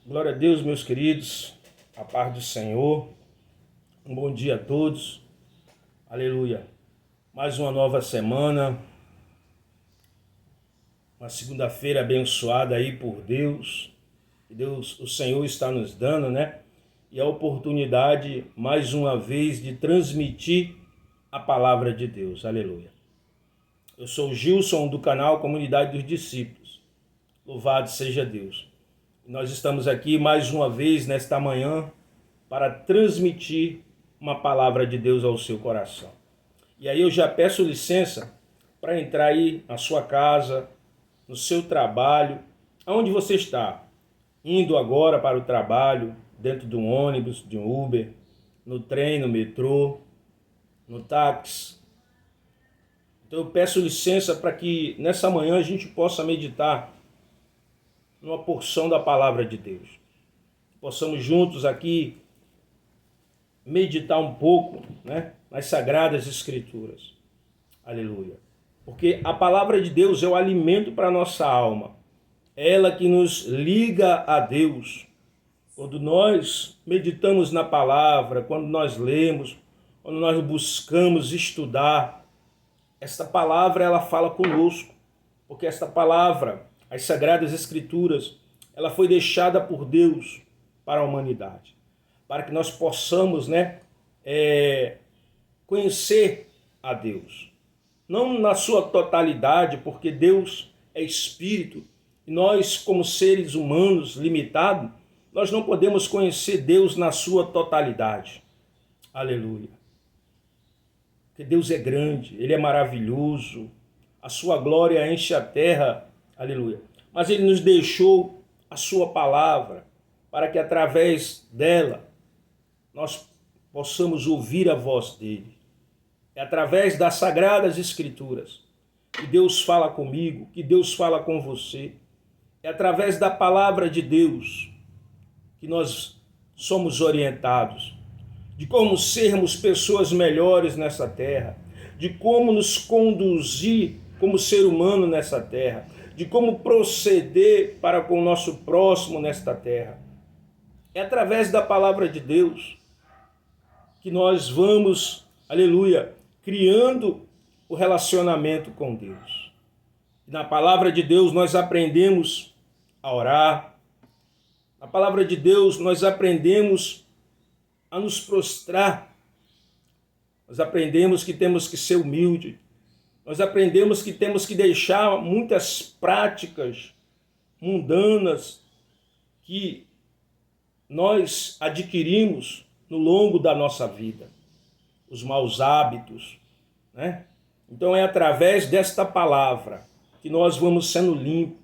Glória a Deus, meus queridos, a paz do Senhor, um bom dia a todos, aleluia. Mais uma nova semana, uma segunda-feira abençoada aí por Deus, que Deus, o Senhor está nos dando, né? E a oportunidade, mais uma vez, de transmitir a palavra de Deus, aleluia. Eu sou o Gilson do canal Comunidade dos Discípulos, louvado seja Deus. Nós estamos aqui mais uma vez nesta manhã para transmitir uma palavra de Deus ao seu coração. E aí eu já peço licença para entrar aí na sua casa, no seu trabalho, aonde você está, indo agora para o trabalho, dentro de um ônibus, de um Uber, no trem, no metrô, no táxi. Então eu peço licença para que nessa manhã a gente possa meditar numa porção da palavra de Deus. Possamos juntos aqui meditar um pouco, né, nas Sagradas Escrituras. Aleluia. Porque a palavra de Deus é o alimento para a nossa alma. É ela que nos liga a Deus. Quando nós meditamos na palavra, quando nós lemos, quando nós buscamos estudar, esta palavra ela fala conosco. Porque esta palavra, as Sagradas Escrituras, ela foi deixada por Deus para a humanidade, para que nós possamos, conhecer a Deus. Não na sua totalidade, porque Deus é Espírito, e nós, como seres humanos limitados, nós não podemos conhecer Deus na sua totalidade. Aleluia. Porque Deus é grande, Ele é maravilhoso, a sua glória enche a terra. Aleluia. Mas Ele nos deixou a sua palavra para que através dela nós possamos ouvir a voz dele. É através das Sagradas Escrituras que Deus fala comigo, que Deus fala com você. É através da palavra de Deus que nós somos orientados de como sermos pessoas melhores nessa terra, de como nos conduzir como ser humano nessa terra, de como proceder para com o nosso próximo nesta terra. É através da palavra de Deus que nós vamos, aleluia, criando o relacionamento com Deus. Na palavra de Deus nós aprendemos a orar. Na palavra de Deus nós aprendemos a nos prostrar. Nós aprendemos que temos que ser humilde. Nós aprendemos que temos que deixar muitas práticas mundanas que nós adquirimos no longo da nossa vida, os maus hábitos, né? Então é através desta palavra que nós vamos sendo limpos,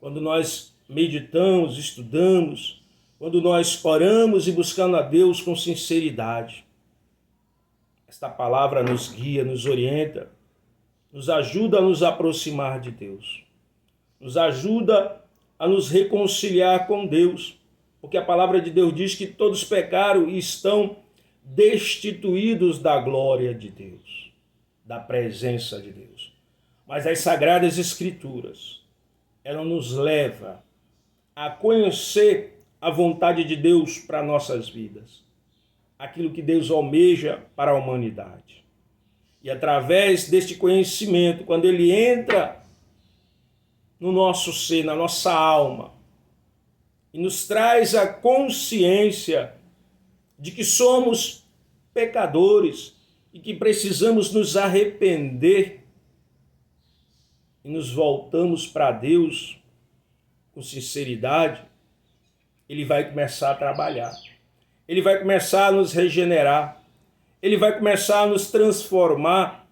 quando nós meditamos, estudamos, quando nós oramos e buscando a Deus com sinceridade. Esta palavra nos guia, nos orienta, nos ajuda a nos aproximar de Deus, nos ajuda a nos reconciliar com Deus, porque a palavra de Deus diz que todos pecaram e estão destituídos da glória de Deus, da presença de Deus. Mas as Sagradas Escrituras, ela nos leva a conhecer a vontade de Deus para nossas vidas, aquilo que Deus almeja para a humanidade. E através deste conhecimento, quando ele entra no nosso ser, na nossa alma, e nos traz a consciência de que somos pecadores e que precisamos nos arrepender e nos voltamos para Deus com sinceridade, ele vai começar a trabalhar. Ele vai começar a nos regenerar. Ele vai começar a nos transformar,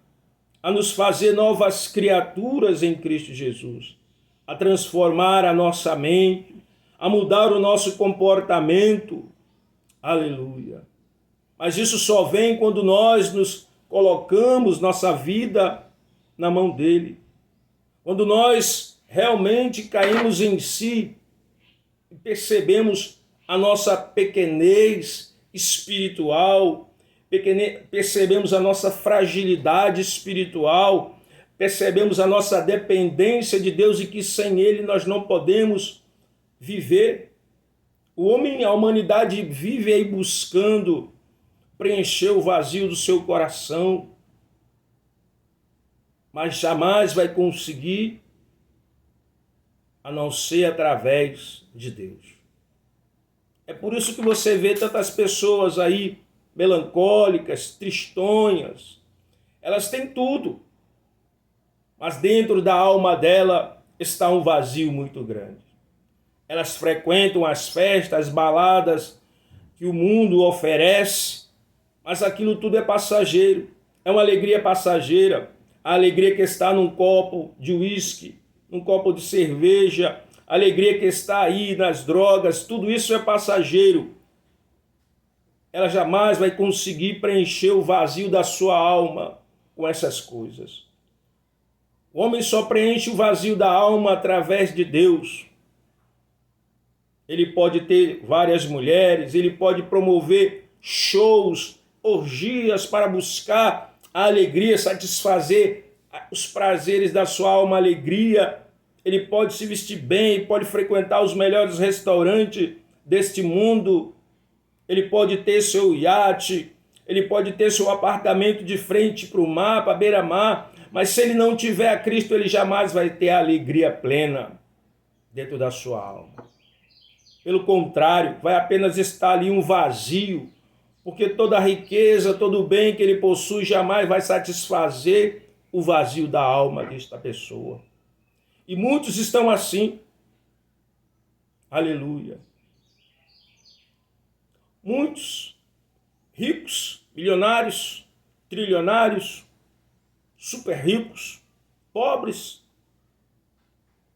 a nos fazer novas criaturas em Cristo Jesus, a transformar a nossa mente, a mudar o nosso comportamento. Aleluia. Mas isso só vem quando nós nos colocamos nossa vida na mão dele. Quando nós realmente caímos em si e percebemos a nossa pequenez espiritual, percebemos a nossa fragilidade espiritual, percebemos a nossa dependência de Deus e que sem Ele nós não podemos viver. O homem, a humanidade vive aí buscando preencher o vazio do seu coração, mas jamais vai conseguir a não ser através de Deus. É por isso que você vê tantas pessoas aí melancólicas, tristonhas. Elas têm tudo, mas dentro da alma dela está um vazio muito grande. Elas frequentam as festas, as baladas que o mundo oferece, mas aquilo tudo é passageiro. É uma alegria passageira. A alegria que está num copo de uísque, num copo de cerveja, a alegria que está aí nas drogas, tudo isso é passageiro. Ela jamais vai conseguir preencher o vazio da sua alma com essas coisas. O homem só preenche o vazio da alma através de Deus. Ele pode ter várias mulheres, ele pode promover shows, orgias para buscar a alegria, satisfazer os prazeres da sua alma, alegria. Ele pode se vestir bem, pode frequentar os melhores restaurantes deste mundo, ele pode ter seu iate, ele pode ter seu apartamento de frente para o mar, para a beira-mar, mas se ele não tiver a Cristo, ele jamais vai ter a alegria plena dentro da sua alma. Pelo contrário, vai apenas estar ali um vazio, porque toda a riqueza, todo o bem que ele possui jamais vai satisfazer o vazio da alma desta pessoa. E muitos estão assim. Aleluia. Muitos ricos, milionários, trilionários, super ricos, pobres,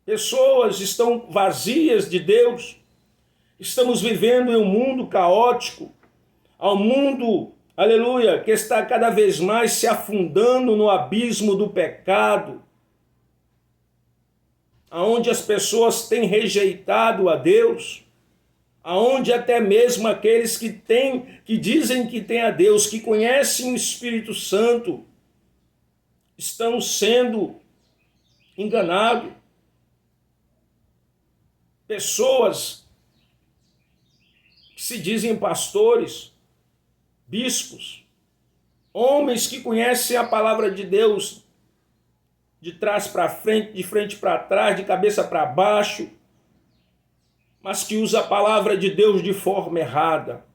pessoas estão vazias de Deus. Estamos vivendo em um mundo caótico, um mundo, aleluia, que está cada vez mais se afundando no abismo do pecado, aonde as pessoas têm rejeitado a Deus, aonde até mesmo aqueles que dizem que têm a Deus, que conhecem o Espírito Santo, estão sendo enganados. Pessoas que se dizem pastores, bispos, homens que conhecem a palavra de Deus de trás para frente, de frente para trás, de cabeça para baixo, mas que usa a palavra de Deus de forma errada.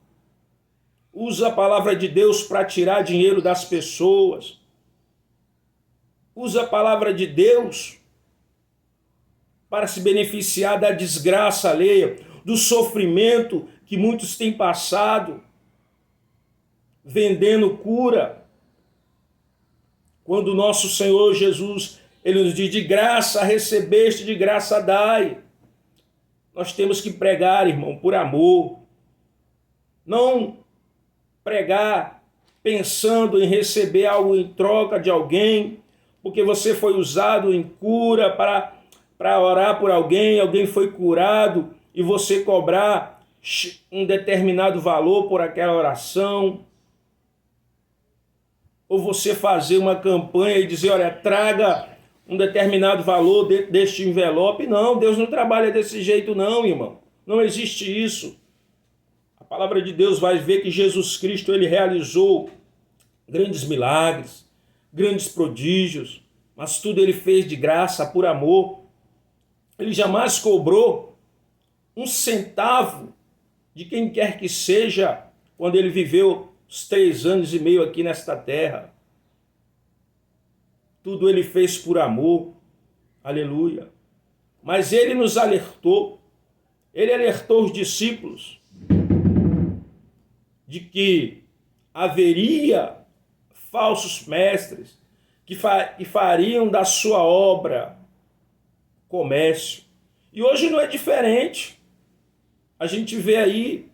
Usa a palavra de Deus para tirar dinheiro das pessoas. Usa a palavra de Deus para se beneficiar da desgraça alheia, do sofrimento que muitos têm passado, vendendo cura, quando o nosso Senhor Jesus, ele nos diz, de graça recebeste, de graça dai. Nós temos que pregar, irmão, por amor. Não pregar pensando em receber algo em troca de alguém, porque você foi usado em cura para orar por alguém, alguém foi curado, e você cobrar um determinado valor por aquela oração, ou você fazer uma campanha e dizer, olha, traga um determinado valor deste envelope. Não, Deus não trabalha desse jeito não, irmão. Não existe isso. A palavra de Deus vai ver que Jesus Cristo, ele realizou grandes milagres, grandes prodígios, mas tudo ele fez de graça, por amor. Ele jamais cobrou um centavo de quem quer que seja, quando ele viveu os 3 anos e meio aqui nesta terra. Tudo ele fez por amor, aleluia. Mas ele nos alertou, ele alertou os discípulos de que haveria falsos mestres que fariam da sua obra comércio. E hoje não é diferente. A gente vê aí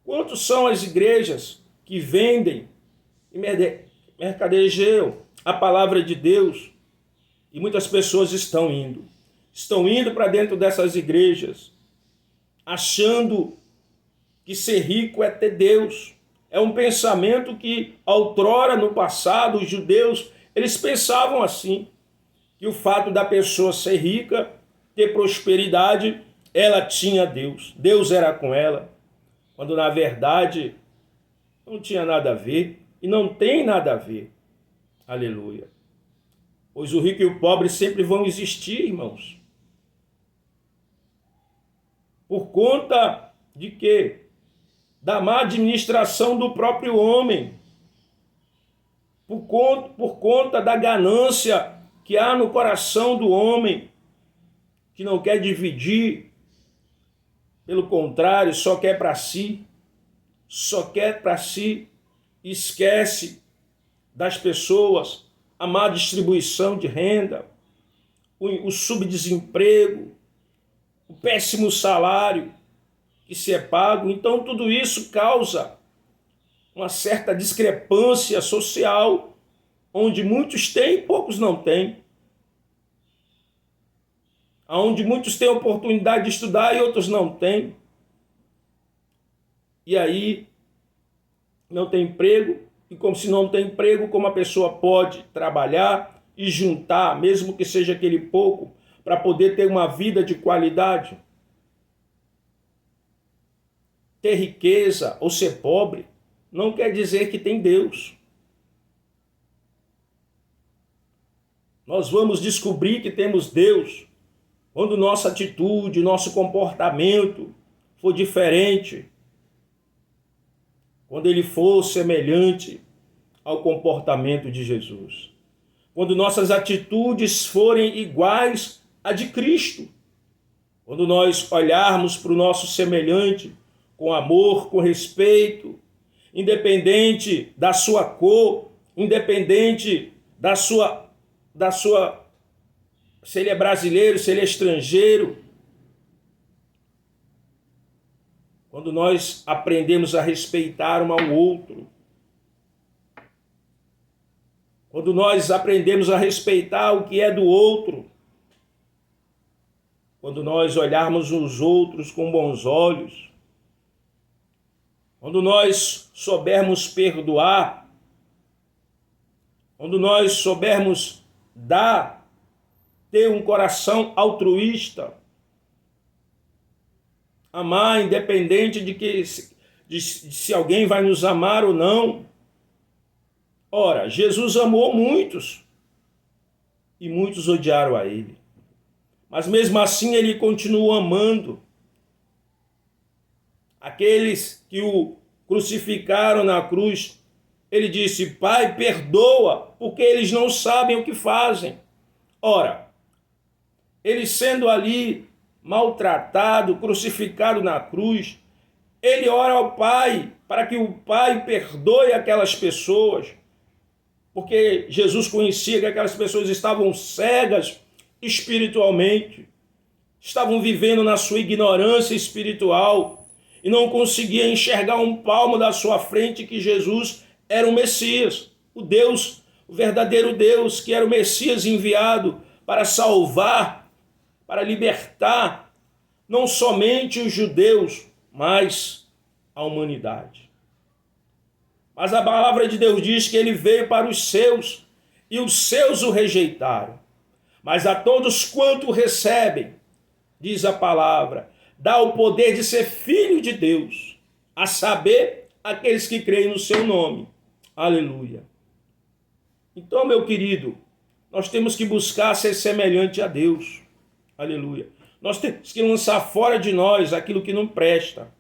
quantos são as igrejas que vendem e mercadejeiam a palavra de Deus, e muitas pessoas estão indo para dentro dessas igrejas, achando que ser rico é ter Deus. É um pensamento que outrora, no passado, os judeus, eles pensavam assim, que o fato da pessoa ser rica, ter prosperidade, ela tinha Deus, Deus era com ela, quando na verdade não tinha nada a ver e não tem nada a ver. Aleluia. Pois o rico e o pobre sempre vão existir, irmãos. Por conta de quê? Da má administração do próprio homem. Por conta da ganância que há no coração do homem, que não quer dividir, pelo contrário, só quer para si, esquece das pessoas, a má distribuição de renda, o subdesemprego, o péssimo salário que se é pago. Então tudo isso causa uma certa discrepância social, onde muitos têm e poucos não têm. Onde muitos têm a oportunidade de estudar e outros não têm. E aí não tem emprego, e como se não tem emprego, como a pessoa pode trabalhar e juntar, mesmo que seja aquele pouco, para poder ter uma vida de qualidade? Ter riqueza ou ser pobre não quer dizer que tem Deus. Nós vamos descobrir que temos Deus quando nossa atitude, nosso comportamento for diferente, quando ele for semelhante ao comportamento de Jesus, quando nossas atitudes forem iguais à de Cristo, quando nós olharmos para o nosso semelhante com amor, com respeito, independente da sua cor, independente da sua se ele é brasileiro, se ele é estrangeiro. Quando nós aprendemos a respeitar um ao outro, quando nós aprendemos a respeitar o que é do outro, quando nós olharmos os outros com bons olhos, quando nós soubermos perdoar, quando nós soubermos ter um coração altruísta, amar independente de se alguém vai nos amar ou não. Ora, Jesus amou muitos e muitos odiaram a ele. Mas mesmo assim ele continua amando aqueles que o crucificaram na cruz. Ele disse: Pai, perdoa, porque eles não sabem o que fazem. Ora, ele sendo ali maltratado, crucificado na cruz, ele ora ao Pai para que o Pai perdoe aquelas pessoas, porque Jesus conhecia que aquelas pessoas estavam cegas espiritualmente, estavam vivendo na sua ignorância espiritual e não conseguiam enxergar um palmo da sua frente que Jesus era o Messias, o Deus, o verdadeiro Deus, que era o Messias enviado para salvar, para libertar não somente os judeus, mas a humanidade. Mas a palavra de Deus diz que ele veio para os seus, e os seus o rejeitaram. Mas a todos quanto recebem, diz a palavra, dá o poder de ser filho de Deus, a saber, aqueles que creem no seu nome. Aleluia. Então, meu querido, nós temos que buscar ser semelhante a Deus. Aleluia. Nós temos que lançar fora de nós aquilo que não presta.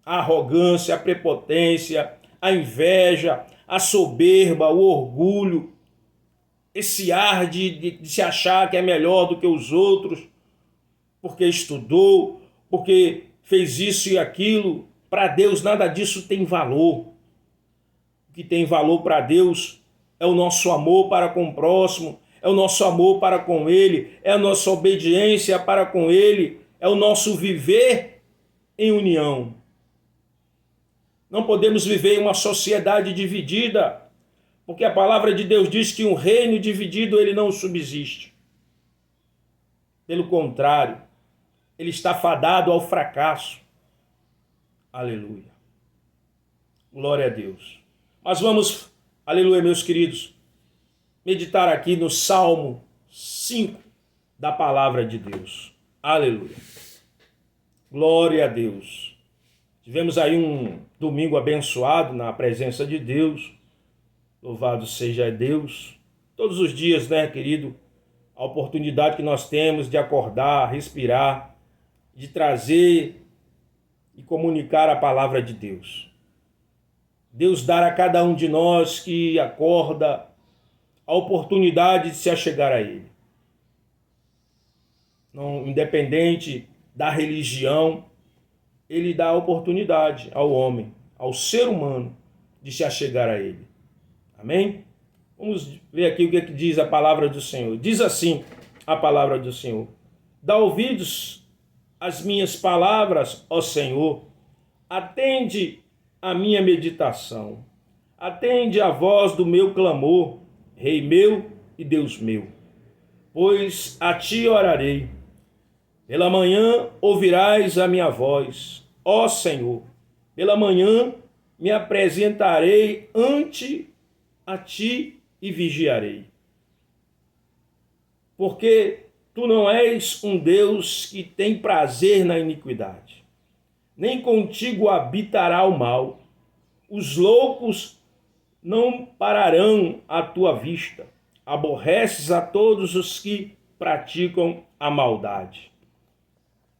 A arrogância, a prepotência, a inveja, a soberba, o orgulho, esse ar de se achar que é melhor do que os outros, porque estudou, porque fez isso e aquilo. Para Deus nada disso tem valor. O que tem valor para Deus é o nosso amor para com o próximo, é o nosso amor para com Ele, é a nossa obediência para com Ele, é o nosso viver em união. Não podemos viver em uma sociedade dividida, porque a palavra de Deus diz que um reino dividido ele não subsiste. Pelo contrário, ele está fadado ao fracasso. Aleluia. Glória a Deus. Mas vamos, aleluia, meus queridos, meditar aqui no Salmo 5 da palavra de Deus. Aleluia. Glória a Deus. Tivemos aí um domingo abençoado na presença de Deus. Louvado seja Deus. Todos os dias, né, querido? A oportunidade que nós temos de acordar, respirar, de trazer e comunicar a palavra de Deus. Deus dará a cada um de nós que acorda a oportunidade de se achegar a Ele. Não, independente da religião, Ele dá a oportunidade ao homem, ao ser humano, de se achegar a Ele. Amém? Vamos ver aqui o que diz a palavra do Senhor. Diz assim a palavra do Senhor: dá ouvidos às minhas palavras, ó Senhor, atende a minha meditação, atende a voz do meu clamor, Rei meu e Deus meu, pois a ti orarei. Pela manhã ouvirás a minha voz, ó Senhor, pela manhã me apresentarei ante a ti e vigiarei. Porque tu não és um Deus que tem prazer na iniquidade, nem contigo habitará o mal. Os loucos não pararão à tua vista. Aborreces a todos os que praticam a maldade.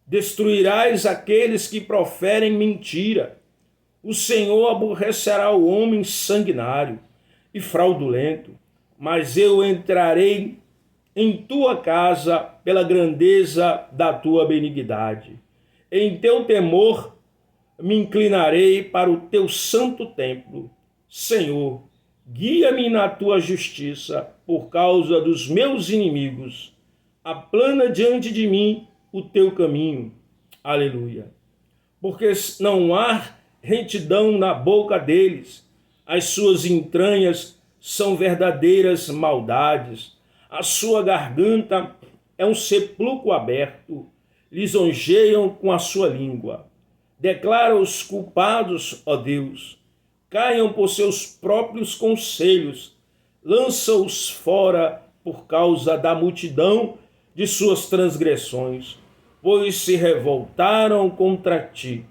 Destruirás aqueles que proferem mentira. O Senhor aborrecerá o homem sanguinário e fraudulento, mas eu entrarei em tua casa pela grandeza da tua benignidade. Em teu temor me inclinarei para o teu santo templo. Senhor, guia-me na tua justiça por causa dos meus inimigos. Aplana diante de mim o teu caminho. Aleluia. Porque não há retidão na boca deles. As suas entranhas são verdadeiras maldades. A sua garganta é um sepulcro aberto. Lisonjeiam com a sua língua. Declara os culpados, ó Deus. Caiam por seus próprios conselhos. Lança-os fora por causa da multidão de suas transgressões, pois se revoltaram contra ti.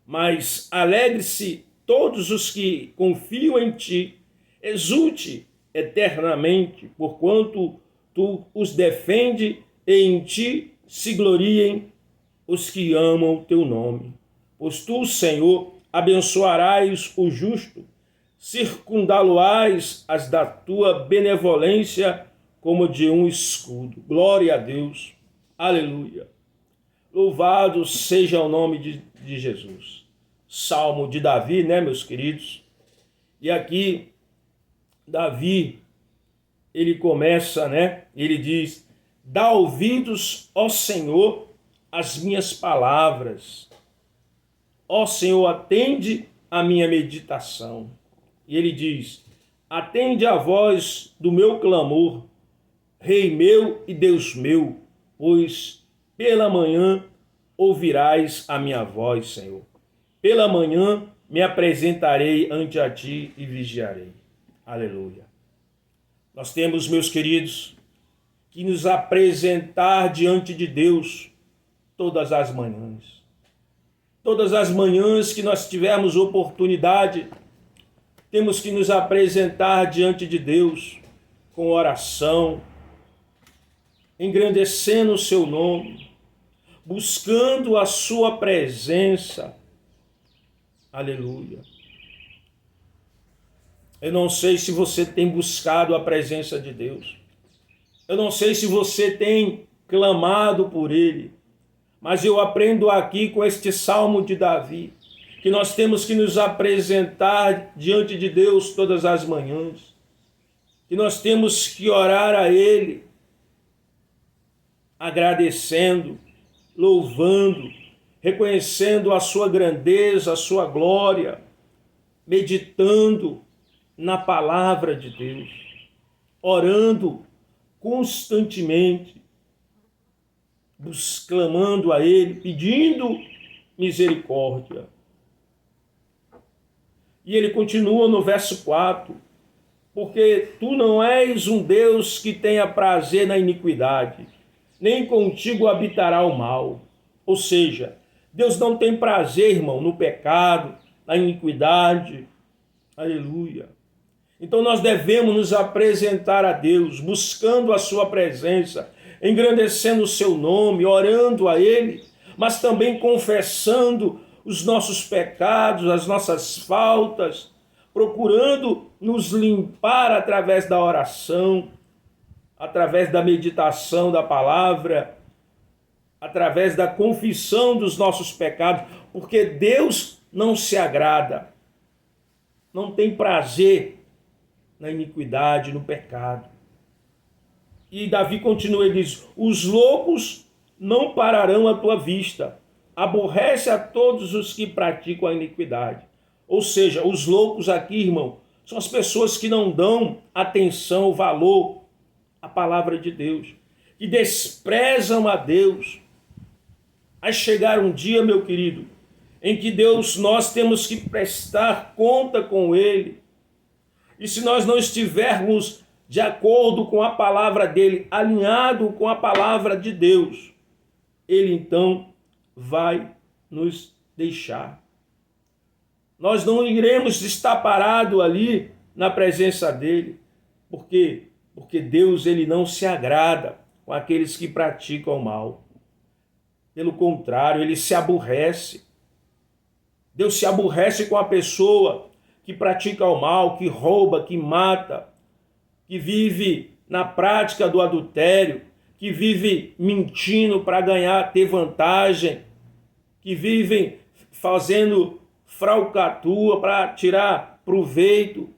Mas alegre-se todos os que confiam em ti, exulte eternamente, porquanto tu os defende e em ti se gloriem os que amam teu nome. Pois tu, Senhor, abençoarás o justo, circundá-lo-ás as da tua benevolência como de um escudo. Glória a Deus. Aleluia. Louvado seja o nome de Jesus. Salmo de Davi, né, meus queridos? E aqui, Davi, ele começa, né? Ele diz: dá ouvidos, ó Senhor, às minhas palavras. Ó Senhor, atende a minha meditação. E ele diz: atende a voz do meu clamor, Rei meu e Deus meu, pois pela manhã ouvirás a minha voz, Senhor. Pela manhã me apresentarei ante a ti e vigiarei. Aleluia. Nós temos, meus queridos, que nos apresentar diante de Deus todas as manhãs. Todas as manhãs que nós tivermos oportunidade, temos que nos apresentar diante de Deus com oração, engrandecendo o seu nome, buscando a sua presença. Aleluia. Eu não sei se você tem buscado a presença de Deus. Eu não sei se você tem clamado por Ele. Mas eu aprendo aqui com este Salmo de Davi, que nós temos que nos apresentar diante de Deus todas as manhãs. Que nós temos que orar a Ele, agradecendo, louvando, reconhecendo a sua grandeza, a sua glória, meditando na palavra de Deus, orando constantemente, clamando a Ele, pedindo misericórdia. E ele continua no verso 4, porque tu não és um Deus que tenha prazer na iniquidade, nem contigo habitará o mal. Ou seja, Deus não tem prazer, irmão, no pecado, na iniquidade. Aleluia. Então nós devemos nos apresentar a Deus, buscando a sua presença, engrandecendo o seu nome, orando a Ele, mas também confessando os nossos pecados, as nossas faltas, procurando nos limpar através da oração, através da meditação da palavra, através da confissão dos nossos pecados, porque Deus não se agrada, não tem prazer na iniquidade, no pecado. E Davi continua e diz: os loucos não pararão à tua vista, aborrece a todos os que praticam a iniquidade. Ou seja, os loucos aqui, irmão, são as pessoas que não dão atenção, valor à palavra de Deus, que desprezam a Deus. Vai chegar um dia, meu querido, em que nós temos que prestar conta com Ele. E se nós não estivermos de acordo com a palavra dele, alinhado com a palavra de Deus, Ele então vai nos deixar. Nós não iremos estar parados ali na presença dele. Por quê? Porque Deus, ele não se agrada com aqueles que praticam o mal. Pelo contrário, ele se aborrece. Deus se aborrece com a pessoa que pratica o mal, que rouba, que mata, que vive na prática do adultério, que vive mentindo para ganhar, ter vantagem, que vivem fazendo falcatrua para tirar proveito,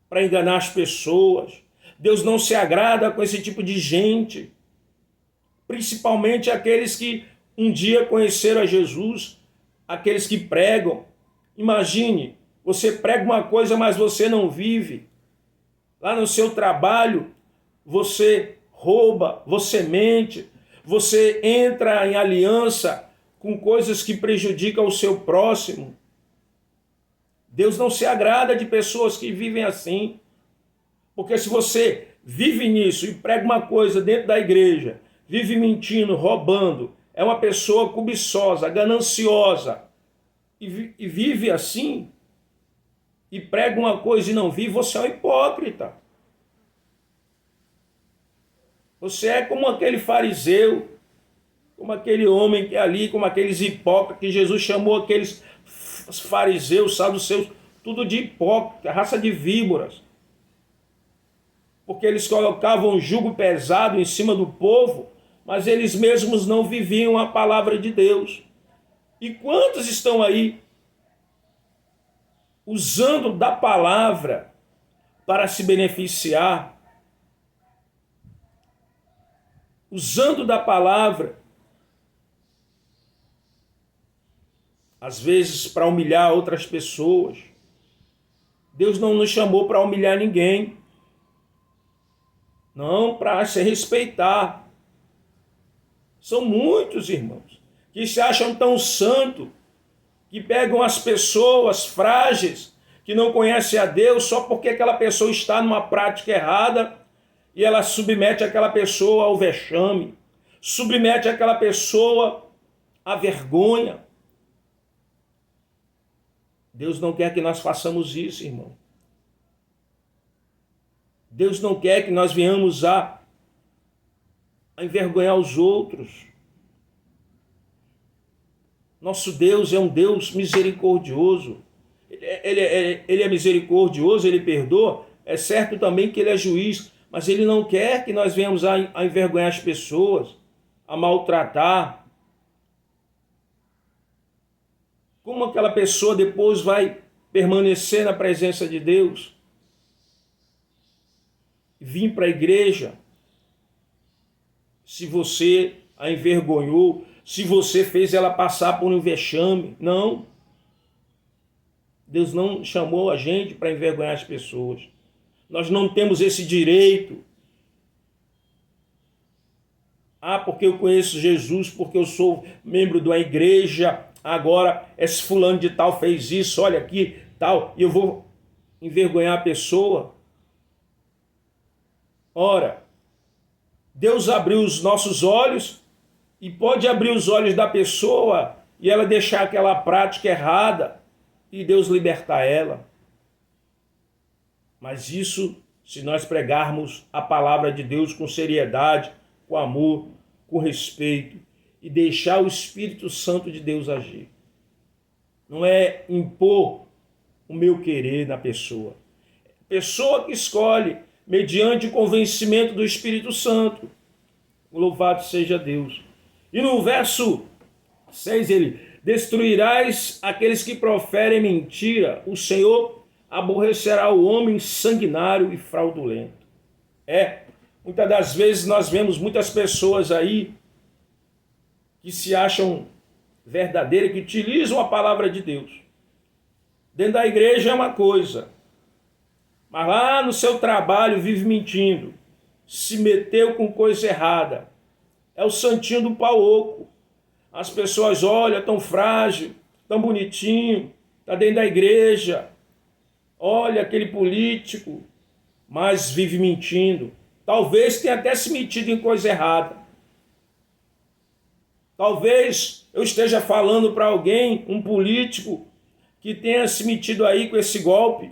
para enganar as pessoas. Deus não se agrada com esse tipo de gente, principalmente aqueles que um dia conheceram a Jesus, aqueles que pregam. Imagine, você prega uma coisa, mas você não vive. Lá no seu trabalho, você rouba, você mente, você entra em aliança com coisas que prejudicam o seu próximo. Deus não se agrada de pessoas que vivem assim. Porque se você vive nisso e prega uma coisa dentro da igreja, vive mentindo, roubando, é uma pessoa cobiçosa, gananciosa, e vive assim, e prega uma coisa e não vive, você é um hipócrita. Você é como aquele fariseu, como aquele homem que é ali, como aqueles hipócritas, que Jesus chamou aqueles fariseus, saduceus, tudo de hipócrita, raça de víboras. Porque eles colocavam um jugo pesado em cima do povo, mas eles mesmos não viviam a palavra de Deus. E quantos estão aí usando da palavra para se beneficiar, usando da palavra, às vezes para humilhar outras pessoas. Deus não nos chamou para humilhar ninguém, não para se respeitar. São muitos, irmãos, que se acham tão santos, que pegam as pessoas frágeis, que não conhecem a Deus, só porque aquela pessoa está numa prática errada, e ela submete aquela pessoa ao vexame, submete aquela pessoa à vergonha. Deus não quer que nós façamos isso, irmão. Deus não quer que nós venhamos a envergonhar os outros. Nosso Deus é um Deus misericordioso. Ele é misericordioso, ele perdoa. É certo também que ele é juiz, mas ele não quer que nós venhamos a envergonhar as pessoas, a maltratar. Como aquela pessoa depois vai permanecer na presença de Deus? Vir para a igreja, se você a envergonhou, se você fez ela passar por um vexame. Não. Deus não chamou a gente para envergonhar as pessoas. Nós não temos esse direito. Ah, porque eu conheço Jesus, porque eu sou membro de uma igreja, agora esse fulano de tal fez isso, olha aqui, tal, e eu vou envergonhar a pessoa. Ora, Deus abriu os nossos olhos e pode abrir os olhos da pessoa e ela deixar aquela prática errada e Deus libertar ela. Mas isso, se nós pregarmos a palavra de Deus com seriedade, com amor, com respeito e deixar o Espírito Santo de Deus agir. Não é impor o meu querer na pessoa. Pessoa que escolhe mediante o convencimento do Espírito Santo. Louvado seja Deus. E no verso 6 ele: destruirás aqueles que proferem mentira, o Senhor aborrecerá o homem sanguinário e fraudulento. Muitas das vezes nós vemos muitas pessoas aí que se acham verdadeiras, que utilizam a palavra de Deus. Dentro da igreja é uma coisa, mas lá no seu trabalho vive mentindo, se meteu com coisa errada. É o santinho do pau oco. As pessoas olham, tão frágil, tão bonitinho, está dentro da igreja. Olha aquele político, mas vive mentindo. Talvez tenha até se metido em coisa errada. Talvez eu esteja falando para alguém, um político, que tenha se metido aí com esse golpe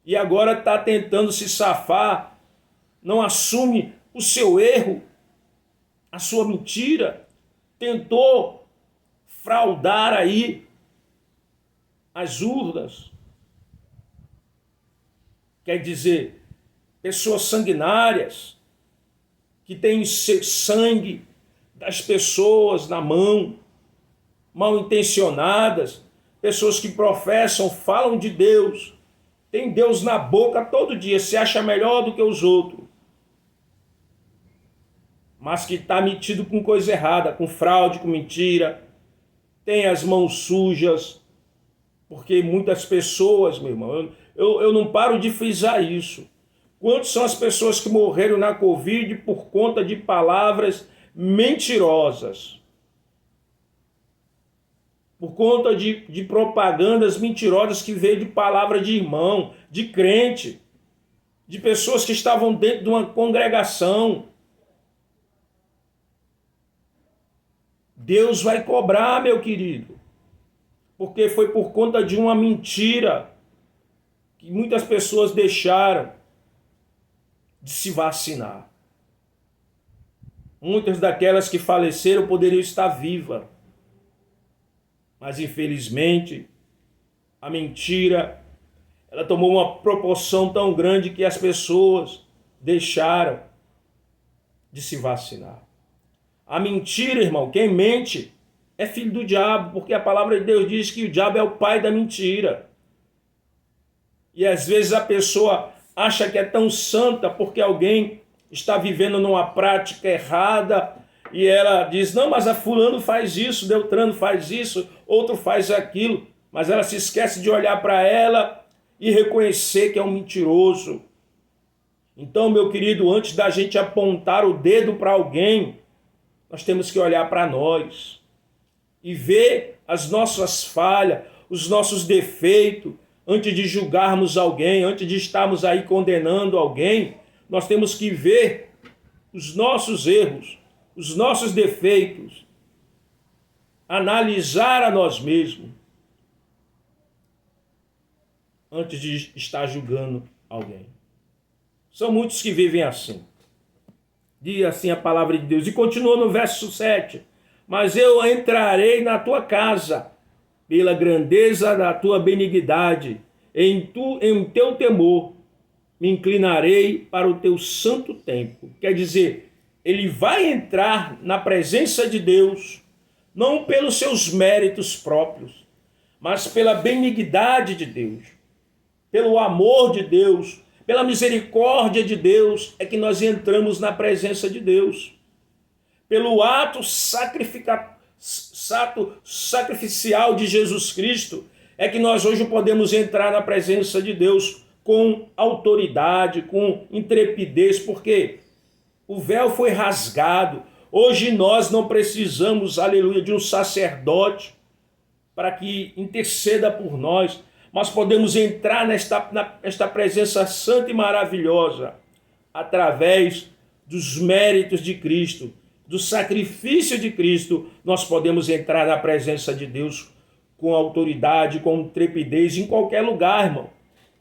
e agora está tentando se safar, não assume o seu erro, a sua mentira, tentou fraudar aí as urnas. Quer dizer, pessoas sanguinárias, que têm sangue das pessoas na mão, mal intencionadas, pessoas que professam, falam de Deus, tem Deus na boca todo dia, se acha melhor do que os outros, mas que está metido com coisa errada, com fraude, com mentira, tem as mãos sujas, porque muitas pessoas, meu irmão, eu não paro de frisar isso. Quantas são as pessoas que morreram na Covid por conta de palavras mentirosas? Por conta de propagandas mentirosas que veio de palavra de irmão, de crente, de pessoas que estavam dentro de uma congregação. Deus vai cobrar, meu querido, porque foi por conta de uma mentira que muitas pessoas deixaram de se vacinar. Muitas daquelas que faleceram poderiam estar vivas, mas infelizmente a mentira ela tomou uma proporção tão grande que as pessoas deixaram de se vacinar. A mentira, irmão, quem mente é filho do diabo, porque a palavra de Deus diz que o diabo é o pai da mentira. E às vezes a pessoa acha que é tão santa porque alguém está vivendo numa prática errada e ela diz, não, mas a fulano faz isso, Beltrano faz isso, outro faz aquilo, mas ela se esquece de olhar para ela e reconhecer que é um mentiroso. Então, meu querido, antes da gente apontar o dedo para alguém, nós temos que olhar para nós e ver as nossas falhas, os nossos defeitos. Antes de julgarmos alguém, antes de estarmos aí condenando alguém, nós temos que ver os nossos erros, os nossos defeitos, analisar a nós mesmos, antes de estar julgando alguém. São muitos que vivem assim. Diz assim a palavra de Deus. E continua no verso 7. Mas eu entrarei na tua casa, pela grandeza da tua benignidade, em teu temor, me inclinarei para o teu santo templo. Quer dizer, ele vai entrar na presença de Deus, não pelos seus méritos próprios, mas pela benignidade de Deus, pelo amor de Deus, pela misericórdia de Deus, é que nós entramos na presença de Deus. Pelo ato sacrificial de Jesus Cristo, é que nós hoje podemos entrar na presença de Deus com autoridade, com intrepidez, porque o véu foi rasgado. Hoje nós não precisamos, aleluia, de um sacerdote para que interceda por nós, mas podemos entrar nesta presença santa e maravilhosa através dos méritos de Cristo, do sacrifício de Cristo, nós podemos entrar na presença de Deus com autoridade, com trepidez, em qualquer lugar, irmão.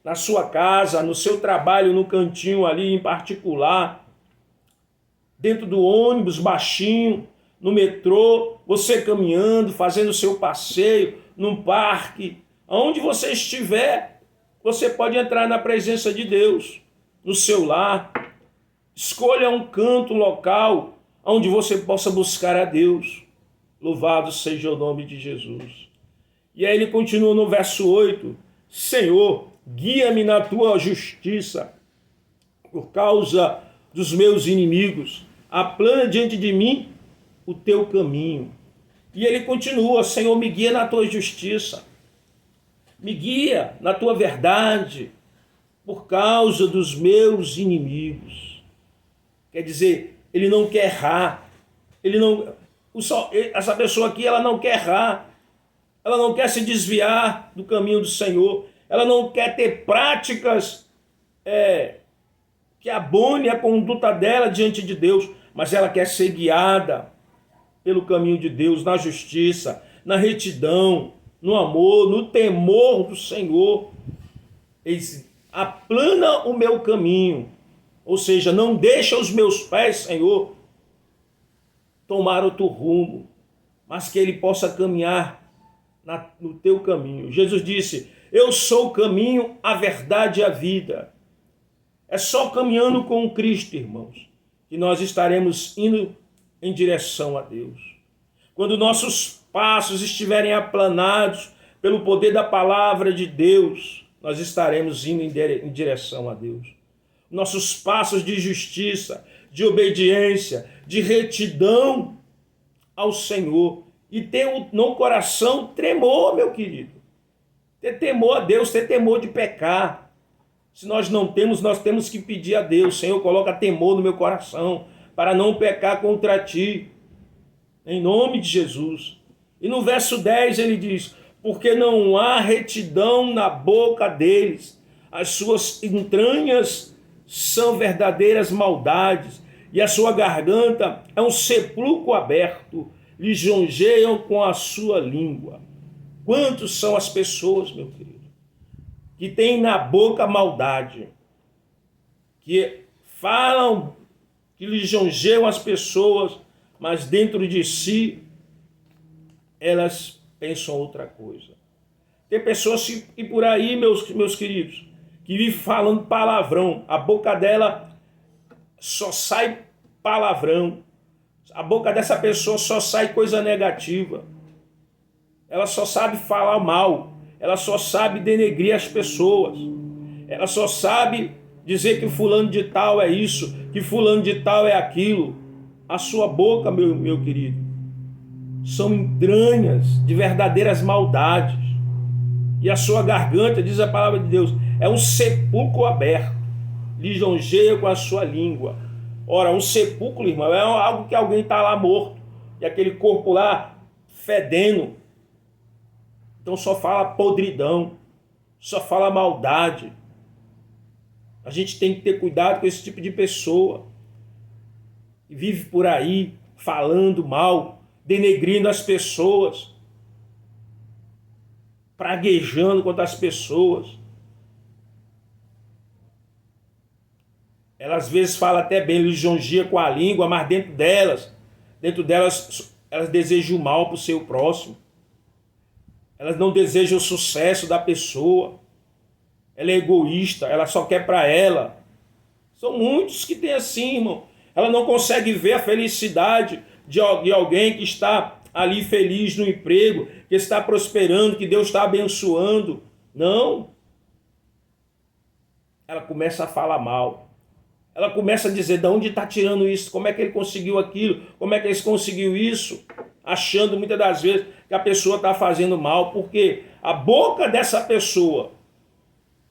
Na sua casa, no seu trabalho, no cantinho ali em particular, dentro do ônibus baixinho, no metrô, você caminhando, fazendo seu passeio, num parque, aonde você estiver, você pode entrar na presença de Deus, no seu lar. Escolha um canto, um local, onde você possa buscar a Deus. Louvado seja o nome de Jesus. E aí ele continua no verso 8, Senhor, guia-me na tua justiça, por causa dos meus inimigos, aplana diante de mim o teu caminho. E ele continua, Senhor, me guia na tua justiça, me guia na tua verdade, por causa dos meus inimigos. Quer dizer, ele não quer errar, essa pessoa aqui, ela não quer errar, ela não quer se desviar do caminho do Senhor, ela não quer ter práticas que abone a conduta dela diante de Deus, mas ela quer ser guiada pelo caminho de Deus, na justiça, na retidão, no amor, no temor do Senhor. Aplana o meu caminho, ou seja, não deixa os meus pés, Senhor, tomar outro rumo, mas que ele possa caminhar no teu caminho. Jesus disse, eu sou o caminho, a verdade e a vida. É só caminhando com Cristo, irmãos, que nós estaremos indo em direção a Deus. Quando nossos passos estiverem aplanados pelo poder da palavra de Deus, nós estaremos indo em direção a Deus. Nossos passos de justiça, de obediência, de retidão ao Senhor. E ter no coração tremor, meu querido. Ter temor a Deus, ter temor de pecar. Se nós não temos, nós temos que pedir a Deus, Senhor, coloca temor no meu coração, para não pecar contra ti, em nome de Jesus. E no verso 10 ele diz, porque não há retidão na boca deles, as suas entranhas são verdadeiras maldades, e a sua garganta é um sepulcro aberto, lisonjeiam com a sua língua. Quantos são as pessoas, meu querido, que têm na boca maldade, que falam, que lisonjeiam as pessoas, mas dentro de si elas pensam outra coisa. Tem pessoas que por aí, meus queridos, que vivem falando palavrão, a boca dela só sai palavrão, a boca dessa pessoa só sai coisa negativa, ela só sabe falar mal, ela só sabe denegrir as pessoas, ela só sabe dizer que fulano de tal é isso, que fulano de tal é aquilo. A sua boca, meu querido, são entranhas de verdadeiras maldades. E a sua garganta, diz a palavra de Deus, é um sepulcro aberto, lisonjeia com a sua língua. Ora, um sepulcro, irmão, é algo que alguém está lá morto, e aquele corpo lá fedendo. Então só fala podridão, só fala maldade. A gente tem que ter cuidado com esse tipo de pessoa. E vive por aí falando mal, denegrindo as pessoas, praguejando contra as pessoas. Ela às vezes fala até bem, lisonjeia com a língua, mas dentro delas, elas desejam o mal para o seu próximo. Elas não desejam o sucesso da pessoa. Ela é egoísta, ela só quer para ela. São muitos que tem assim, irmão. Ela não consegue ver a felicidade de alguém que está ali feliz no emprego, que está prosperando, que Deus está abençoando. Não. Ela começa a falar mal. Ela começa a dizer, de onde está tirando isso? Como é que ele conseguiu aquilo? Como é que ele conseguiu isso? Achando muitas das vezes que a pessoa está fazendo mal, porque a boca dessa pessoa,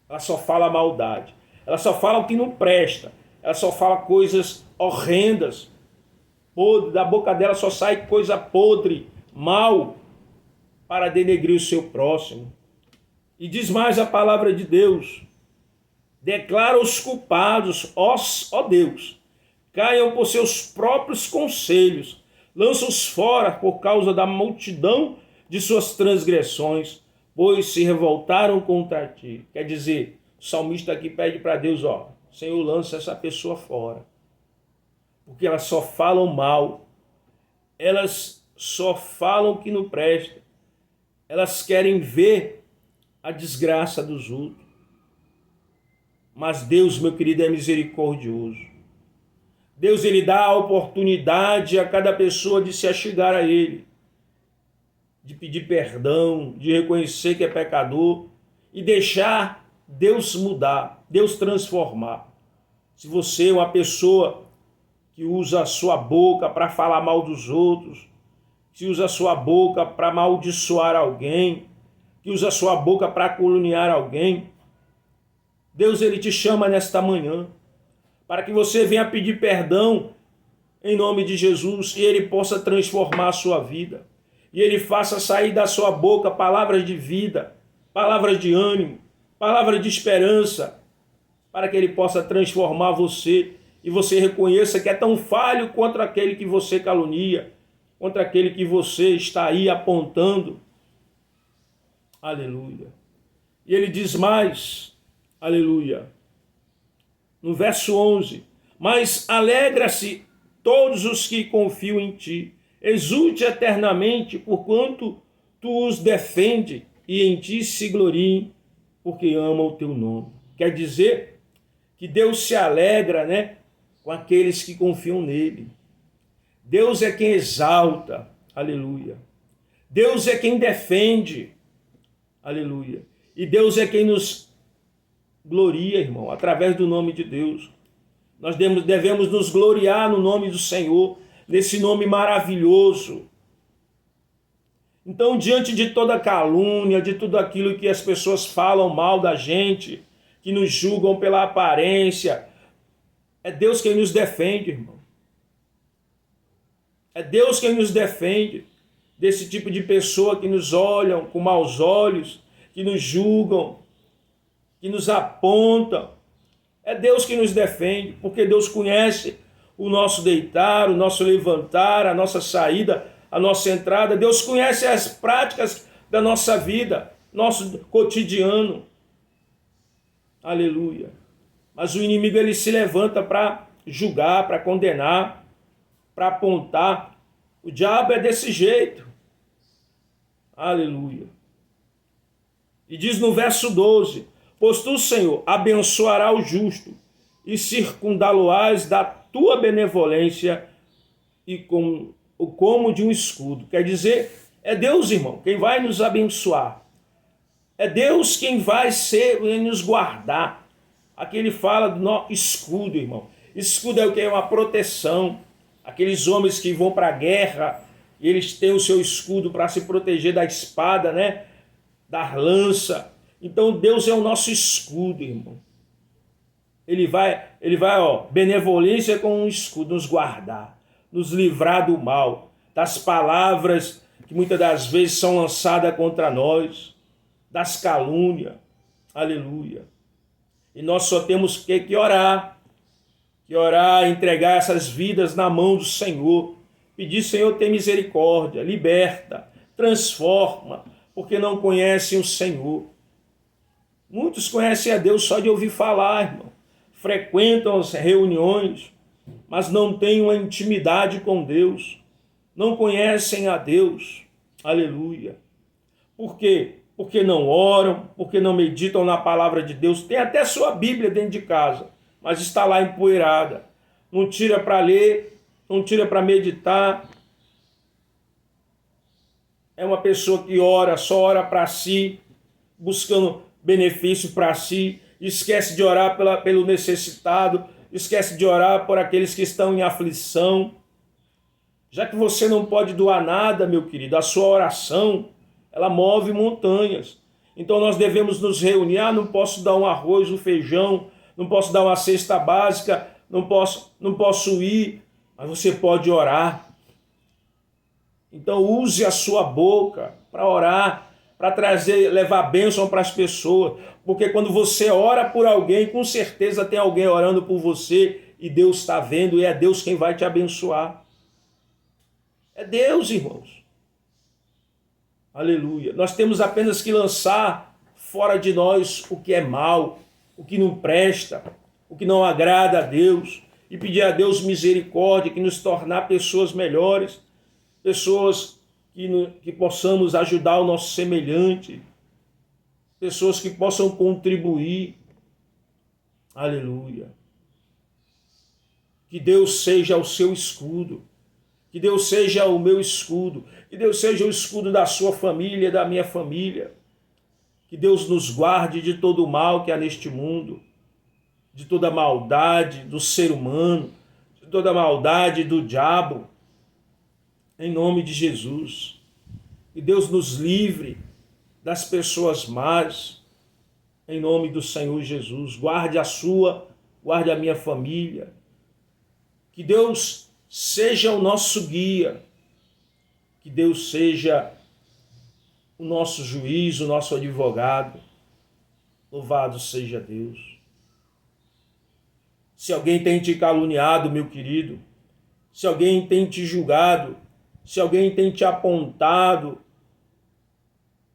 ela só fala maldade. Ela só fala o que não presta. Ela só fala coisas horrendas. Podre. Da boca dela só sai coisa podre, mal, para denegrir o seu próximo. E diz mais a palavra de Deus. Declara os culpados, ó Deus, caiam por seus próprios conselhos, lança-os fora por causa da multidão de suas transgressões, pois se revoltaram contra ti. Quer dizer, o salmista aqui pede para Deus, Senhor, lança essa pessoa fora, porque elas só falam mal, elas só falam que não presta, elas querem ver a desgraça dos outros. Mas Deus, meu querido, é misericordioso. Deus, ele dá a oportunidade a cada pessoa de se achegar a ele, de pedir perdão, de reconhecer que é pecador e deixar Deus mudar, Deus transformar. Se você é uma pessoa que usa a sua boca para falar mal dos outros, que usa a sua boca para amaldiçoar alguém, que usa a sua boca para caluniar alguém, Deus, ele te chama nesta manhã para que você venha pedir perdão em nome de Jesus e ele possa transformar a sua vida. E ele faça sair da sua boca palavras de vida, palavras de ânimo, palavras de esperança, para que ele possa transformar você e você reconheça que é tão falho contra aquele que você calunia, contra aquele que você está aí apontando. Aleluia. E ele diz mais, aleluia, no verso 11, mas alegra-se todos os que confiam em ti, exulte eternamente, porquanto tu os defende e em ti se gloriem, porque ama o teu nome. Quer dizer que Deus se alegra, com aqueles que confiam nele. Deus é quem exalta, aleluia. Deus é quem defende, aleluia. E Deus é quem nos gloria, irmão, através do nome de Deus. Nós devemos nos gloriar no nome do Senhor, nesse nome maravilhoso. Então, diante de toda calúnia, de tudo aquilo que as pessoas falam mal da gente, que nos julgam pela aparência, é Deus quem nos defende, irmão. É Deus quem nos defende desse tipo de pessoa que nos olham com maus olhos, que nos julgam, que nos apontam. É Deus que nos defende, porque Deus conhece o nosso deitar, o nosso levantar, a nossa saída, a nossa entrada. Deus conhece as práticas da nossa vida, nosso cotidiano. Aleluia. Mas o inimigo, ele se levanta para julgar, para condenar, para apontar. O diabo é desse jeito. Aleluia. E diz no verso 12, pois tu, Senhor, abençoará o justo e circundá-lo-ás da tua benevolência e como de um escudo. Quer dizer, é Deus, irmão, quem vai nos abençoar. É Deus quem vai nos guardar. Aqui ele fala do nosso escudo, irmão. Escudo é o que? É uma proteção. Aqueles homens que vão para a guerra, e eles têm o seu escudo para se proteger da espada, da lança. Então Deus é o nosso escudo, irmão. Ele vai, benevolência com um escudo, nos guardar, nos livrar do mal, das palavras que muitas das vezes são lançadas contra nós, das calúnias. Aleluia. E nós só temos que orar, entregar essas vidas na mão do Senhor, pedir, Senhor, tem misericórdia, liberta, transforma, porque não conhecem o Senhor. Muitos conhecem a Deus só de ouvir falar, irmão. Frequentam as reuniões, mas não têm uma intimidade com Deus. Não conhecem a Deus. Aleluia. Por quê? Porque não oram, porque não meditam na palavra de Deus. Tem até sua Bíblia dentro de casa, mas está lá empoeirada. Não tira para ler, não tira para meditar. É uma pessoa que ora, só ora para si, buscando benefício para si, esquece de orar pelo necessitado, esquece de orar por aqueles que estão em aflição. Já que você não pode doar nada, meu querido, a sua oração, ela move montanhas. Então nós devemos nos reunir. Não posso dar um arroz, um feijão, não posso dar uma cesta básica, não posso ir, mas você pode orar. Então use a sua boca para orar, para levar bênção para as pessoas, porque quando você ora por alguém, com certeza tem alguém orando por você e Deus está vendo, e é Deus quem vai te abençoar. É Deus, irmãos. Aleluia. Nós temos apenas que lançar fora de nós o que é mal, o que não presta, o que não agrada a Deus, e pedir a Deus misericórdia, que nos tornar pessoas melhores, pessoas que possamos ajudar o nosso semelhante, pessoas que possam contribuir. Aleluia. Que Deus seja o seu escudo, que Deus seja o meu escudo, que Deus seja o escudo da sua família, da minha família. Que Deus nos guarde de todo o mal que há neste mundo, de toda a maldade do ser humano, de toda a maldade do diabo, em nome de Jesus. Que Deus nos livre das pessoas más, em nome do Senhor Jesus. Guarde a sua, guarde a minha família. Que Deus seja o nosso guia, que Deus seja o nosso juiz, o nosso advogado. Louvado seja Deus. Se alguém tem te caluniado, meu querido, se alguém tem te julgado, se alguém tem te apontado,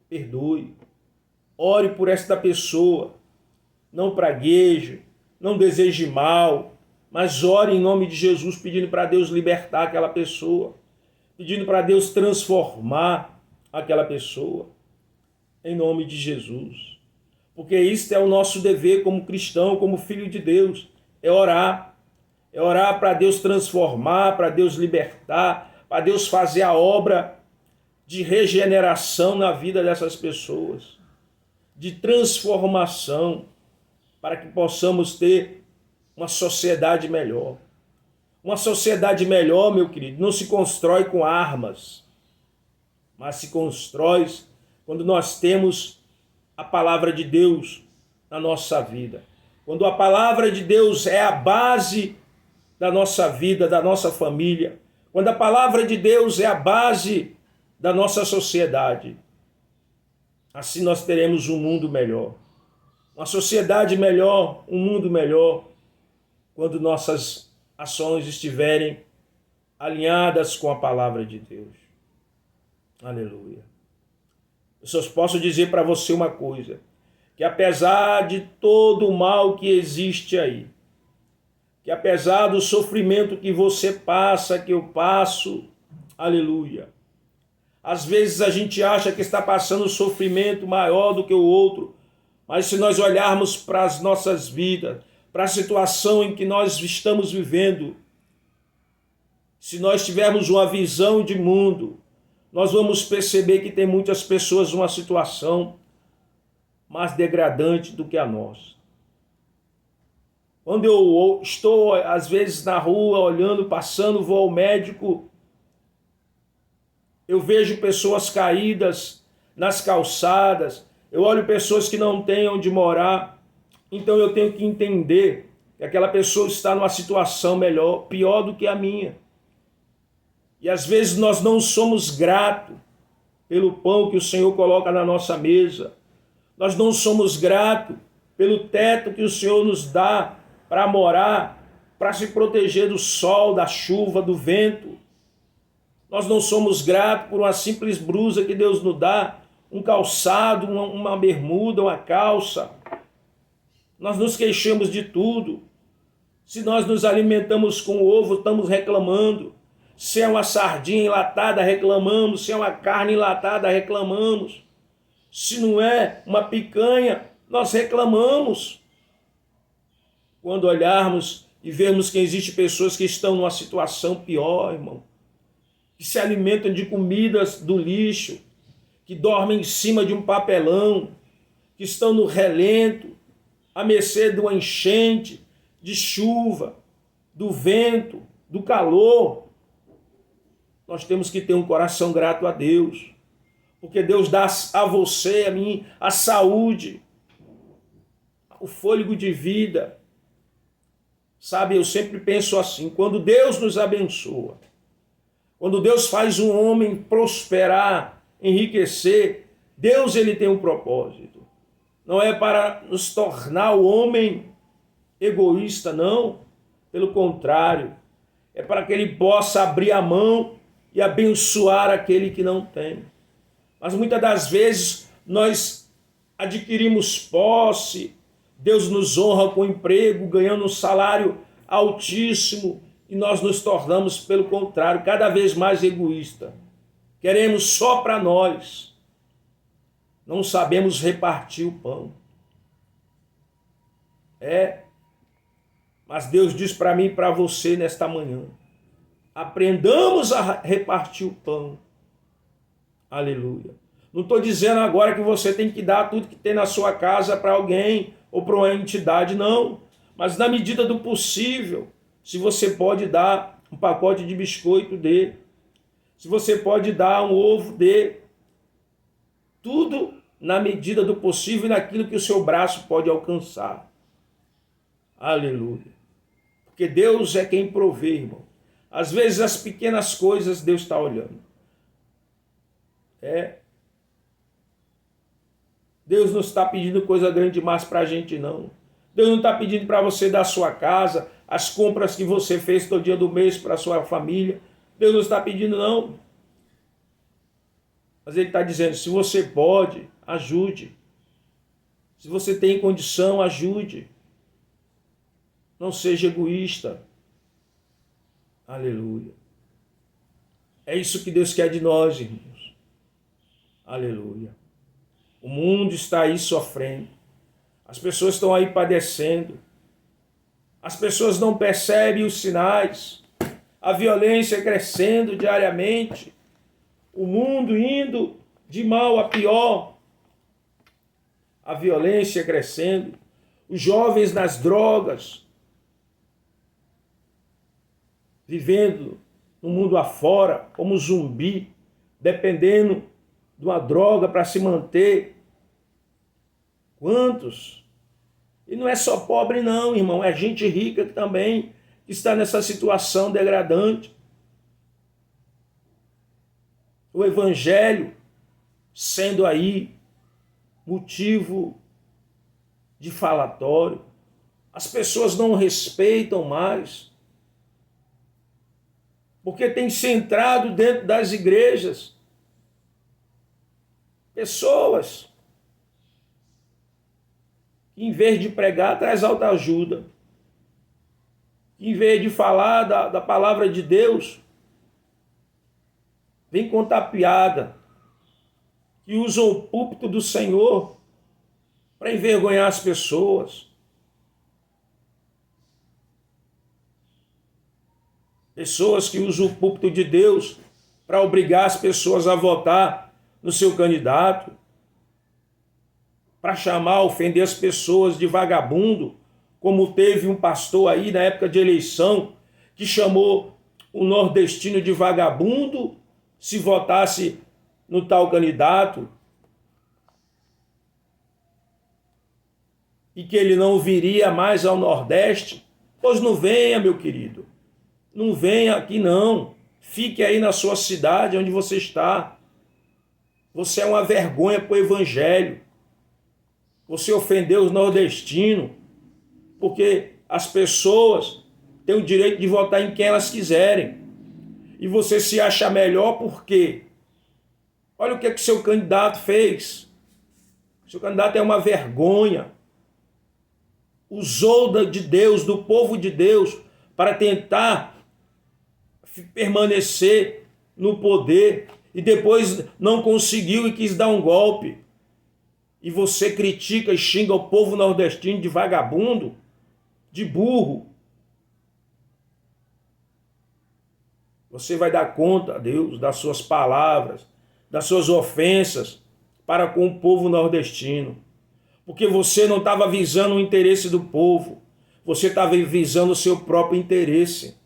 perdoe. Ore por esta pessoa. Não pragueje, não deseje mal, mas ore em nome de Jesus, pedindo para Deus libertar aquela pessoa, pedindo para Deus transformar aquela pessoa, em nome de Jesus. Porque isto é o nosso dever como cristão, como filho de Deus, é orar para Deus transformar, para Deus libertar, para Deus fazer a obra de regeneração na vida dessas pessoas, de transformação, para que possamos ter uma sociedade melhor. Uma sociedade melhor, meu querido, não se constrói com armas, mas se constrói quando nós temos a palavra de Deus na nossa vida. Quando a palavra de Deus é a base da nossa vida, da nossa família. Quando a palavra de Deus é a base da nossa sociedade. Assim nós teremos um mundo melhor. Uma sociedade melhor, um mundo melhor, quando nossas ações estiverem alinhadas com a palavra de Deus. Aleluia. Eu só posso dizer para você uma coisa, que apesar de todo o mal que existe aí, que apesar do sofrimento que você passa, que eu passo, aleluia, às vezes a gente acha que está passando um sofrimento maior do que o outro, mas se nós olharmos para as nossas vidas, para a situação em que nós estamos vivendo, se nós tivermos uma visão de mundo, nós vamos perceber que tem muitas pessoas numa situação mais degradante do que a nossa. Quando eu estou, às vezes, na rua, olhando, passando, vou ao médico, eu vejo pessoas caídas nas calçadas, eu olho pessoas que não têm onde morar, então eu tenho que entender que aquela pessoa está numa situação pior do que a minha. E às vezes nós não somos gratos pelo pão que o Senhor coloca na nossa mesa. Nós não somos gratos pelo teto que o Senhor nos dá para morar, para se proteger do sol, da chuva, do vento. Nós não somos gratos por uma simples blusa que Deus nos dá, um calçado, uma bermuda, uma calça. Nós nos queixamos de tudo. Se nós nos alimentamos com ovo, estamos reclamando. Se é uma sardinha enlatada, reclamamos. Se é uma carne enlatada, reclamamos. Se não é uma picanha, nós reclamamos. Quando olharmos e vermos que existem pessoas que estão numa situação pior, irmão, que se alimentam de comidas do lixo, que dormem em cima de um papelão, que estão no relento, à mercê de uma enchente, de chuva, do vento, do calor. Nós temos que ter um coração grato a Deus, porque Deus dá a você, a mim, a saúde, o fôlego de vida. Sabe, eu sempre penso assim, quando Deus nos abençoa, quando Deus faz um homem prosperar, enriquecer, Deus ele tem um propósito. Não é para nos tornar o homem egoísta, não. Pelo contrário, é para que ele possa abrir a mão e abençoar aquele que não tem. Mas muitas das vezes nós adquirimos posse, Deus nos honra com emprego, ganhando um salário altíssimo, e nós nos tornamos, pelo contrário, cada vez mais egoísta. Queremos só para nós. Não sabemos repartir o pão. Mas Deus diz para mim e para você nesta manhã: aprendamos a repartir o pão. Aleluia. Não estou dizendo agora que você tem que dar tudo que tem na sua casa para alguém ou para uma entidade, não. Mas na medida do possível, se você pode dar um pacote de biscoito, dê. Se você pode dar um ovo, dê. Tudo na medida do possível e naquilo que o seu braço pode alcançar. Aleluia. Porque Deus é quem provê, irmão. Às vezes as pequenas coisas Deus está olhando. Deus não está pedindo coisa grande demais para a gente, não. Deus não está pedindo para você dar a sua casa, as compras que você fez todo dia do mês para a sua família. Deus não está pedindo, não. Mas Ele está dizendo, se você pode, ajude. Se você tem condição, ajude. Não seja egoísta. Aleluia. É isso que Deus quer de nós, irmãos. Aleluia. O mundo está aí sofrendo. As pessoas estão aí padecendo. As pessoas não percebem os sinais. A violência crescendo diariamente. O mundo indo de mal a pior. A violência crescendo. Os jovens nas drogas. Vivendo no mundo afora como zumbi. Dependendo de uma droga para se manter. Quantos? E não é só pobre não, irmão, é gente rica que também está nessa situação degradante. O evangelho sendo aí motivo de falatório. As pessoas não respeitam mais. Porque tem se entrado dentro das igrejas pessoas que, em vez de pregar, traz autoajuda. Em vez de falar da palavra de Deus, vem contar piada. Que usam o púlpito do Senhor para envergonhar as pessoas. Pessoas que usam o púlpito de Deus para obrigar as pessoas a votar no seu candidato, para chamar, ofender as pessoas de vagabundo, como teve um pastor aí na época de eleição, que chamou o nordestino de vagabundo se votasse no tal candidato, e que ele não viria mais ao Nordeste. Pois não venha, meu querido, não venha aqui não, fique aí na sua cidade onde você está. Você é uma vergonha para o evangelho. Você ofendeu os nordestinos, porque as pessoas têm o direito de votar em quem elas quiserem. E você se acha melhor por quê? Olha o que o seu candidato fez. O seu candidato é uma vergonha. Usou de Deus, do povo de Deus, para tentar permanecer no poder. E depois não conseguiu e quis dar um golpe. E você critica e xinga o povo nordestino de vagabundo, de burro. Você vai dar conta, Deus, das suas palavras, das suas ofensas para com o povo nordestino. Porque você não estava visando o interesse do povo. Você estava visando o seu próprio interesse.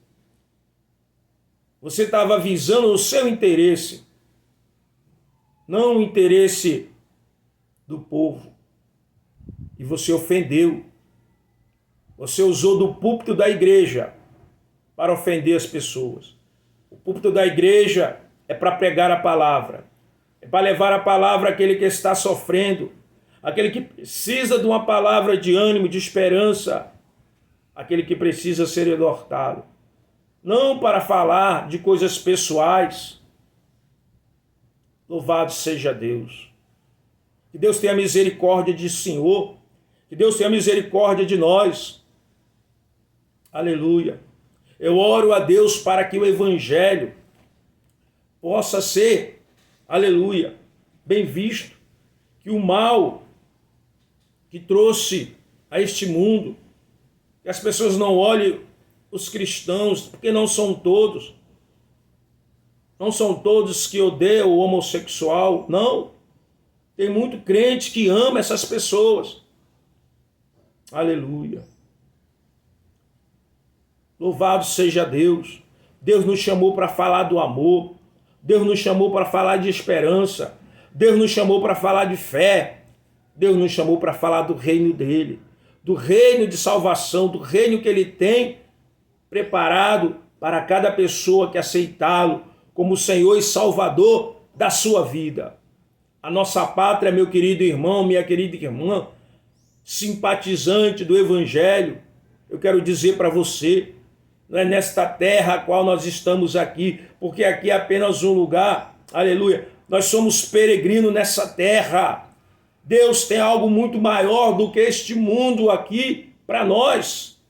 Você estava visando o seu interesse, não o interesse do povo. E você ofendeu. Você usou do púlpito da igreja para ofender as pessoas. O púlpito da igreja é para pregar a palavra. É para levar a palavra àquele que está sofrendo, aquele que precisa de uma palavra de ânimo, de esperança, aquele que precisa ser exortado. Não para falar de coisas pessoais. Louvado seja Deus. Que Deus tenha misericórdia de Senhor. Que Deus tenha misericórdia de nós. Aleluia. Eu oro a Deus para que o Evangelho possa ser, aleluia, bem visto. Que o mal que trouxe a este mundo, que as pessoas não olhem os cristãos, porque não são todos. Não são todos que odeiam o homossexual, não. Tem muito crente que ama essas pessoas. Aleluia. Louvado seja Deus. Deus nos chamou para falar do amor. Deus nos chamou para falar de esperança. Deus nos chamou para falar de fé. Deus nos chamou para falar do reino dele. Do reino de salvação, do reino que ele tem preparado para cada pessoa que aceitá-lo como Senhor e Salvador da sua vida. A nossa pátria, meu querido irmão, minha querida irmã, simpatizante do Evangelho, eu quero dizer para você, não é nesta terra a qual nós estamos aqui, porque aqui é apenas um lugar, aleluia, nós somos peregrinos nessa terra. Deus tem algo muito maior do que este mundo aqui para nós.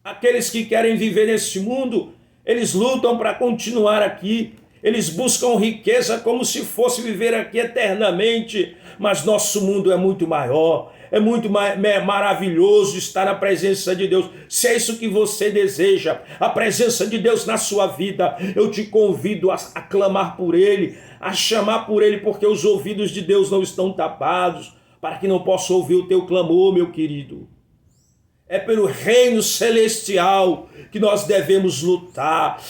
Aqueles que querem viver neste mundo, eles lutam para continuar aqui. Eles buscam riqueza como se fosse viver aqui eternamente. Mas nosso mundo é muito maior. É muito maravilhoso estar na presença de Deus. Se é isso que você deseja, a presença de Deus na sua vida, eu te convido a clamar por Ele, a chamar por Ele, porque os ouvidos de Deus não estão tapados, para que não possa ouvir o teu clamor, meu querido. É pelo reino celestial que nós devemos lutar.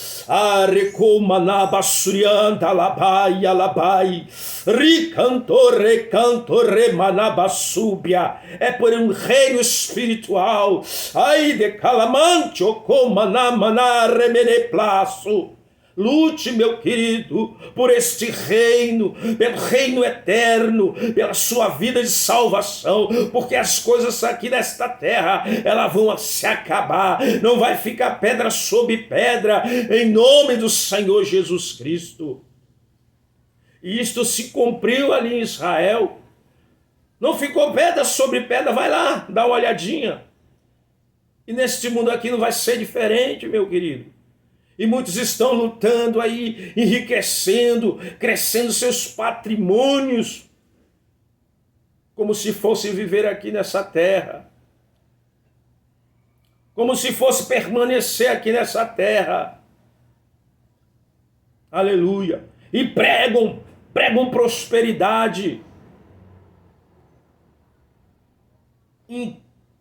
É por um reino espiritual. Lute, meu querido, por este reino, pelo reino eterno, pela sua vida de salvação, porque as coisas aqui nesta terra, elas vão se acabar, não vai ficar pedra sobre pedra, em nome do Senhor Jesus Cristo. E isto se cumpriu ali em Israel. Não ficou pedra sobre pedra, vai lá, dá uma olhadinha. E neste mundo aqui não vai ser diferente, meu querido. E muitos estão lutando aí, enriquecendo, crescendo seus patrimônios, como se fosse viver aqui nessa terra, como se fosse permanecer aqui nessa terra. Aleluia. E pregam prosperidade,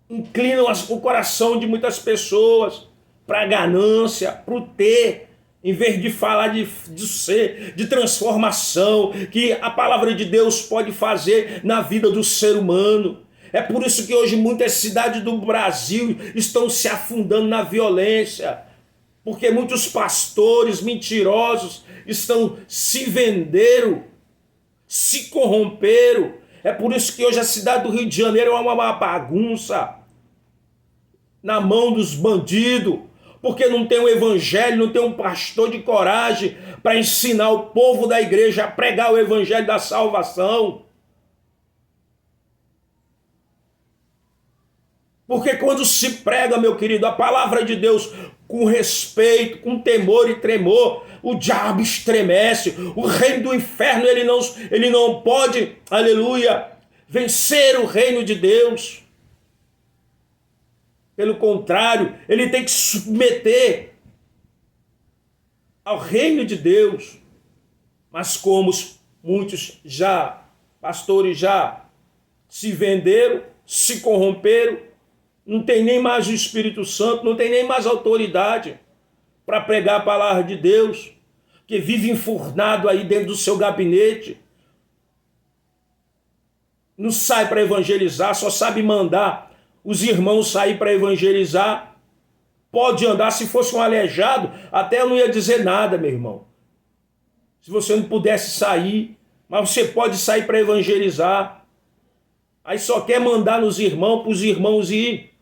inclinam o coração de muitas pessoas para a ganância, para o ter, em vez de falar de ser, de transformação, que a palavra de Deus pode fazer na vida do ser humano. É por isso que hoje muitas cidades do Brasil estão se afundando na violência, porque muitos pastores mentirosos se venderam, se corromperam. É por isso que hoje a cidade do Rio de Janeiro é uma bagunça na mão dos bandidos, porque não tem um evangelho, não tem um pastor de coragem para ensinar o povo da igreja a pregar o evangelho da salvação. Porque quando se prega, meu querido, a palavra de Deus com respeito, com temor e tremor, o diabo estremece, o reino do inferno ele não pode, aleluia, vencer o reino de Deus. Pelo contrário, ele tem que se submeter ao reino de Deus. Mas como muitos pastores já se venderam, se corromperam, não tem nem mais o Espírito Santo, não tem nem mais autoridade para pregar a palavra de Deus, que vive enfurnado aí dentro do seu gabinete, não sai para evangelizar, só sabe mandar os irmãos sair para evangelizar. Pode andar, se fosse um aleijado, até eu não ia dizer nada, meu irmão. Se você não pudesse sair, mas você pode sair para evangelizar. Aí só quer mandar nos irmãos, para os irmãos ir.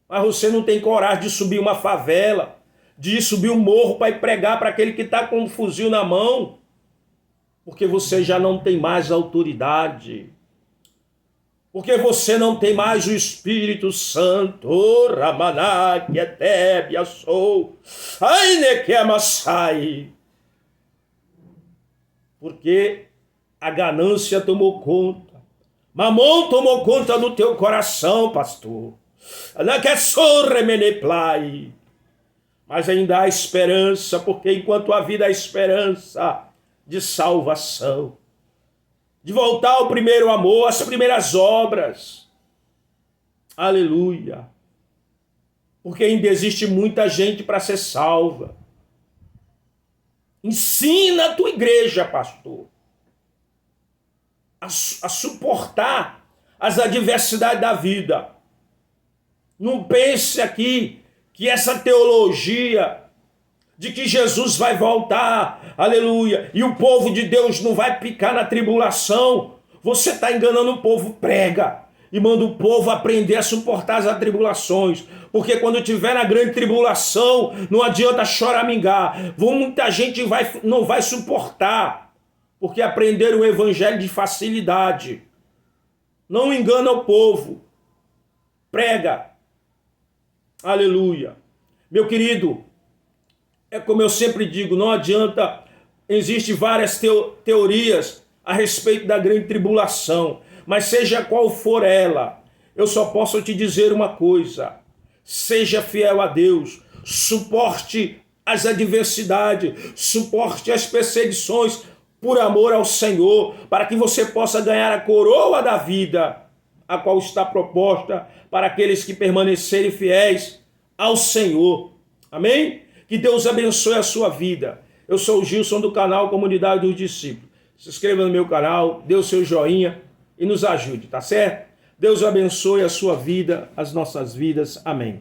Mas você não tem coragem de subir uma favela, de subir um morro para ir pregar para aquele que está com um fuzil na mão, porque você já não tem mais autoridade, porque você não tem mais o Espírito Santo. Porque a ganância tomou conta, Mamon tomou conta do teu coração, pastor. Mas ainda há esperança, porque enquanto a vida há esperança de salvação, de voltar ao primeiro amor, às primeiras obras. Aleluia. Porque ainda existe muita gente para ser salva. Ensina a tua igreja, pastor, a suportar as adversidades da vida. Não pense aqui que essa teologia de que Jesus vai voltar, aleluia, e o povo de Deus não vai picar na tribulação. Você está enganando o povo. Prega e manda o povo aprender a suportar as tribulações, porque quando tiver na grande tribulação, não adianta choramingar. Muita gente não vai suportar, porque aprenderam o evangelho de facilidade. Não engana o povo. Prega. Aleluia. Meu querido, é como eu sempre digo, não adianta, existem várias teorias a respeito da grande tribulação, mas seja qual for ela, eu só posso te dizer uma coisa: seja fiel a Deus, suporte as adversidades, suporte as perseguições por amor ao Senhor, para que você possa ganhar a coroa da vida, a qual está proposta para aqueles que permanecerem fiéis ao Senhor. Amém? Que Deus abençoe a sua vida. Eu sou o Gilson do canal Comunidade dos Discípulos. Se inscreva no meu canal, dê o seu joinha e nos ajude, tá certo? Deus abençoe a sua vida, as nossas vidas. Amém.